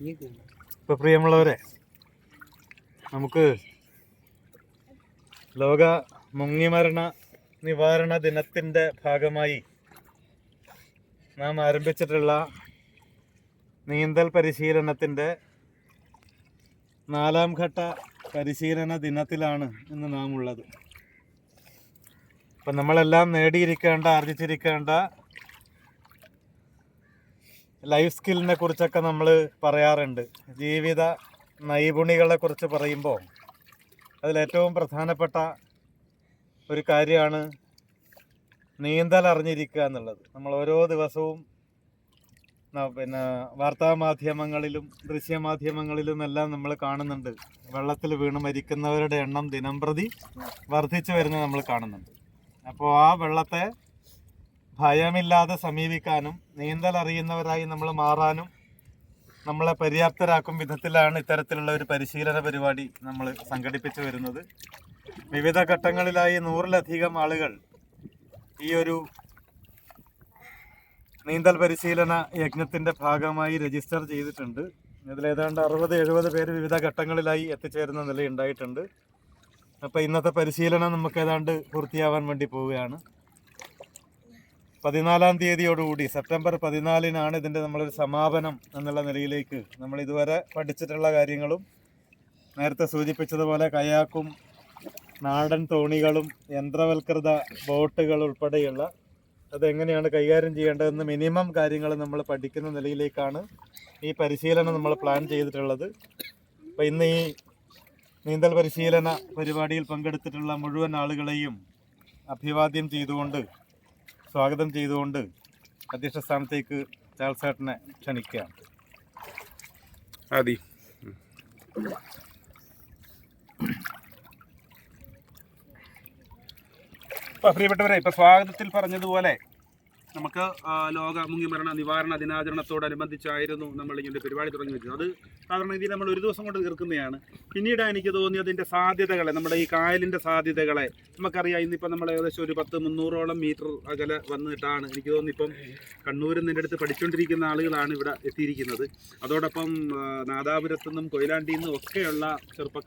ഇപ്പോൾ പ്രിയമുള്ളവരെ, നമുക്ക് ലോക മുങ്ങിമരണ നിവാരണ ദിനത്തിൻ്റെ ഭാഗമായി നാം ആരംഭിച്ചിട്ടുള്ള നീന്തൽ പരിശീലനത്തിൻ്റെ 4ാം ഘട്ട പരിശീലന ദിനത്തിലാണ് ഇന്ന് നാം ഉള്ളത്. അപ്പം നമ്മളെല്ലാം നേടിയിരിക്കേണ്ട, ആർജിച്ചിരിക്കേണ്ട ലൈഫ് സ്കില്ലിനെ കുറിച്ചൊക്കെ നമ്മൾ പറയാറുണ്ട്. ജീവിത നൈപുണികളെ കുറിച്ച് പറയുമ്പോൾ അതിലേറ്റവും പ്രധാനപ്പെട്ട ഒരു കാര്യമാണ് നീന്തൽ അറിഞ്ഞിരിക്കുക എന്നുള്ളത്. നമ്മൾ ഓരോ ദിവസവും വാർത്താമാധ്യമങ്ങളിലും ദൃശ്യമാധ്യമങ്ങളിലും എല്ലാം നമ്മൾ കാണുന്നുണ്ട്, വെള്ളത്തിൽ വീണ് മരിക്കുന്നവരുടെ എണ്ണം ദിനംപ്രതി വർദ്ധിച്ചു വരുന്നത് നമ്മൾ കാണുന്നുണ്ട്. അപ്പോൾ ആ വെള്ളത്തെ ഭയമില്ലാതെ സമീപിക്കാനും നീന്തൽ അറിയുന്നവരായി നമ്മൾ മാറാനും നമ്മളെ പര്യാപ്തരാക്കും വിധത്തിലാണ് ഇത്തരത്തിലുള്ള ഒരു പരിശീലന പരിപാടി നമ്മൾ സംഘടിപ്പിച്ചു വരുന്നത്. വിവിധ ഘട്ടങ്ങളിലായി 100-ലധികം ആളുകൾ ഈ ഒരു നീന്തൽ പരിശീലന യജ്ഞത്തിൻ്റെ ഭാഗമായി രജിസ്റ്റർ ചെയ്തിട്ടുണ്ട്. ഇതിലേതാണ്ട് 60-70 പേര് വിവിധ ഘട്ടങ്ങളിലായി എത്തിച്ചേരുന്ന നിലയുണ്ടായിട്ടുണ്ട്. അപ്പോൾ ഇന്നത്തെ പരിശീലനം നമുക്ക് ഏതാണ്ട് പൂർത്തിയാവാൻ വേണ്ടി പോവുകയാണ്. 14-ാം തീയതിയോടുകൂടി, സെപ്റ്റംബർ 14-നാണ് ഇതിൻ്റെ നമ്മളൊരു സമാപനം എന്നുള്ള നിലയിലേക്ക് നമ്മൾ ഇതുവരെ പഠിച്ചിട്ടുള്ള കാര്യങ്ങളും നേരത്തെ സൂചിപ്പിച്ചതുപോലെ കയാക്കും നാടൻ തോണികളും യന്ത്രവൽകൃത ബോട്ടുകൾ ഉൾപ്പെടെയുള്ള അതെങ്ങനെയാണ് കൈകാര്യം ചെയ്യേണ്ടതെന്ന് മിനിമം കാര്യങ്ങൾ നമ്മൾ പഠിക്കുന്ന നിലയിലേക്കാണ് ഈ പരിശീലനം നമ്മൾ പ്ലാൻ ചെയ്തിട്ടുള്ളത്. അപ്പോൾ ഇന്ന് ഈ നീന്തൽ പരിശീലന പരിപാടിയിൽ പങ്കെടുത്തിട്ടുള്ള മുഴുവൻ ആളുകളെയും അഭിവാദ്യം ചെയ്തുകൊണ്ട്, സ്വാഗതം ചെയ്തുകൊണ്ട് അധ്യക്ഷ സ്ഥാനത്തേക്ക് ചാൾസ് ചേട്ടനെ ക്ഷണിക്കുകയാണ്. പ്രിയപ്പെട്ടവരെ, ഇപ്പോൾ സ്വാഗതത്തിൽ പറഞ്ഞതുപോലെ നമുക്ക് ലോക മുങ്ങിമരണ നിവാരണ ദിനാചരണത്തോടനുബന്ധിച്ചായിരുന്നു നമ്മളിങ്ങനെ പരിപാടി തുടങ്ങി വെച്ചത്. അത് സാധാരണ രീതിയിൽ നമ്മൾ ഒരു ദിവസം കൊണ്ട് തീർക്കുന്നതാണ്. പിന്നീട് എനിക്ക് തോന്നി അതിൻ്റെ സാധ്യതകളെ, നമ്മുടെ ഈ കായലിൻ്റെ സാധ്യതകളെ നമുക്കറിയാം. ഇന്നിപ്പോൾ നമ്മൾ ഏകദേശം ഒരു 100-300 മീറ്റർ അകലെ വന്നിട്ടാണ് എനിക്ക് തോന്നുന്നു ഇപ്പം കണ്ണൂരിൽ നിൻ്റെ അടുത്ത് പഠിച്ചുകൊണ്ടിരിക്കുന്ന ആളുകളാണ് ഇവിടെ എത്തിയിരിക്കുന്നത്. അതോടൊപ്പം നാദാപുരത്തു നിന്നും കൊയിലാണ്ടിയിൽ നിന്നും ഒക്കെയുള്ള ചെറുപ്പക്കാർ